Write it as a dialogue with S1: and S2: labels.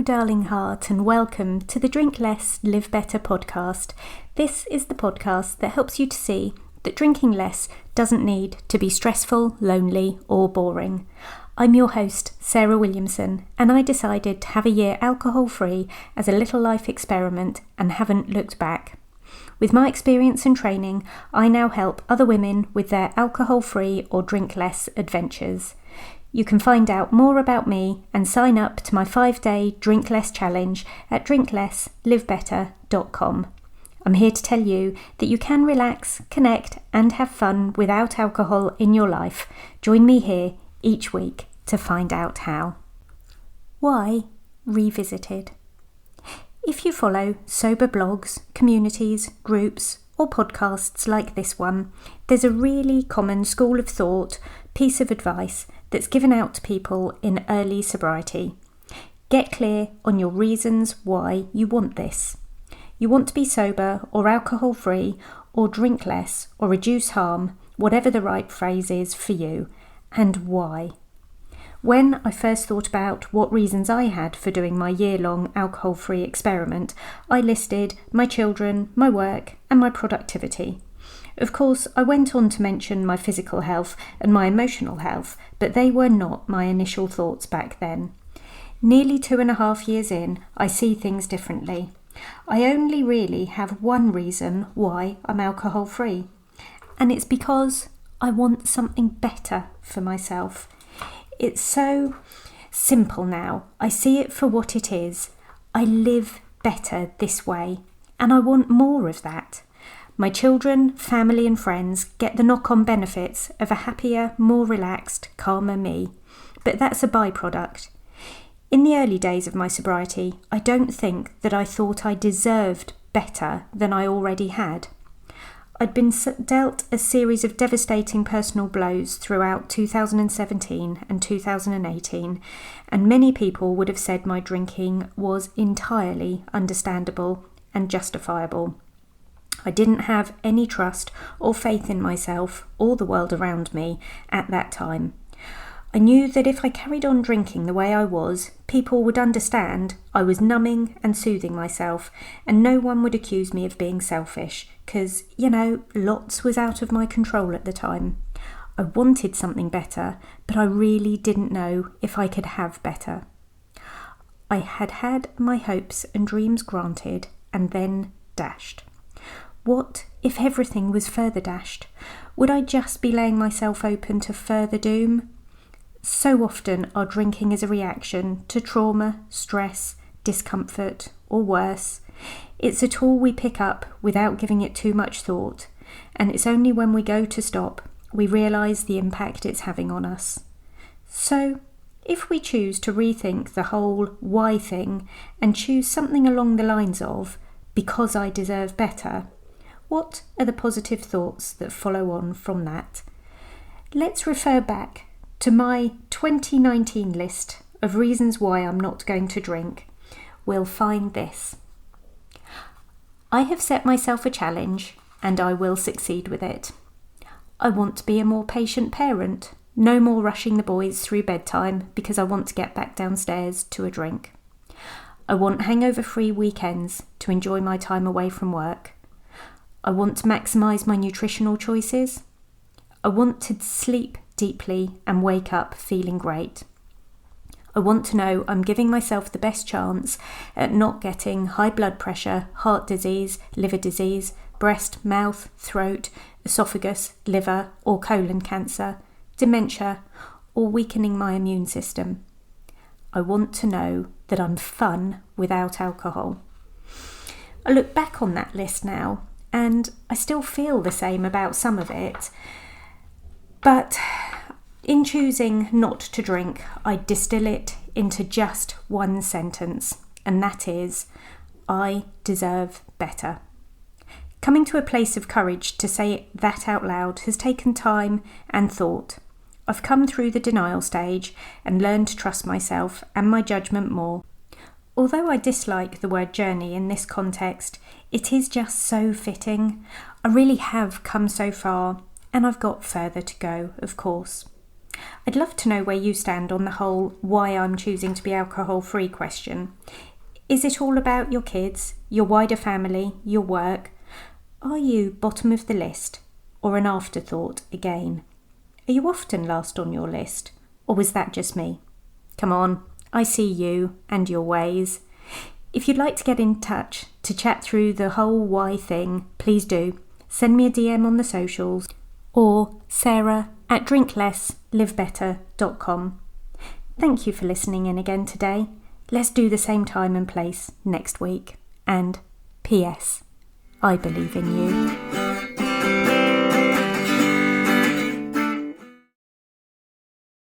S1: darling heart, and welcome to the Drink Less, Live Better podcast. This is the podcast that helps you to see that drinking less doesn't need to be stressful, lonely, or boring. I'm your host, Sarah Williamson, and I decided to have a year alcohol-free as a little life experiment and haven't looked back. With my experience and training, I now help other women with their alcohol-free or drink less adventures. You can find out more about me and sign up to my 5-day Drink Less challenge at drinklesslivebetter.com. I'm here to tell you that you can relax, connect and have fun without alcohol in your life. Join me here each week to find out how. Why Revisited? If you follow sober blogs, communities, groups or podcasts like this one, there's a really common school of thought, piece of advice that's given out to people in early sobriety. Get clear on your reasons why you want this. You want to be sober or alcohol-free or drink less or reduce harm, whatever the right phrase is for you, and why. When I first thought about what reasons I had for doing my year-long alcohol-free experiment, I listed my children, my work and my productivity. Of course, I went on to mention my physical health and my emotional health, but they were not my initial thoughts back then. Nearly 2.5 years in, I see things differently. I only really have one reason why I'm alcohol-free, and it's because I want something better for myself. It's so simple now. I see it for what it is. I live better this way, and I want more of that. My children, family and friends get the knock-on benefits of a happier, more relaxed, calmer me. But that's a byproduct. In the early days of my sobriety, I don't think that I thought I deserved better than I already had. I'd been dealt a series of devastating personal blows throughout 2017 and 2018, and many people would have said my drinking was entirely understandable and justifiable. I didn't have any trust or faith in myself or the world around me at that time. I knew that if I carried on drinking the way I was, people would understand I was numbing and soothing myself, and no one would accuse me of being selfish, because, lots was out of my control at the time. I wanted something better, but I really didn't know if I could have better. I had had my hopes and dreams granted and then dashed. What if everything was further dashed? Would I just be laying myself open to further doom? So often our drinking is a reaction to trauma, stress, discomfort, or worse. It's a tool we pick up without giving it too much thought, and it's only when we go to stop we realise the impact it's having on us. So, if we choose to rethink the whole why thing and choose something along the lines of, because I deserve better, what are the positive thoughts that follow on from that? Let's refer back to my 2019 list of reasons why I'm not going to drink. We'll find this. I have set myself a challenge and I will succeed with it. I want to be a more patient parent, no more rushing the boys through bedtime because I want to get back downstairs to a drink. I want hangover-free weekends to enjoy my time away from work. I want to maximise my nutritional choices. I want to sleep deeply and wake up feeling great. I want to know I'm giving myself the best chance at not getting high blood pressure, heart disease, liver disease, breast, mouth, throat, esophagus, liver or colon cancer, dementia or weakening my immune system. I want to know that I'm fun without alcohol. I look back on that list now and I still feel the same about some of it. But in choosing not to drink, I distill it into just one sentence, and that is, I deserve better. Coming to a place of courage to say that out loud has taken time and thought. I've come through the denial stage and learned to trust myself and my judgment more. Although I dislike the word journey in this context, it is just so fitting. I really have come so far, and I've got further to go, of course. I'd love to know where you stand on the whole why I'm choosing to be alcohol-free question. Is it all about your kids, your wider family, your work? Are you bottom of the list or an afterthought again? Are you often last on your list, or was that just me? Come on, I see you and your ways. If you'd like to get in touch to chat through the whole why thing, please do. Send me a DM on the socials or sarah@drinklesslivebetter.com. Thank you for listening in again today. Let's do the same time and place next week. And P.S. I believe in you.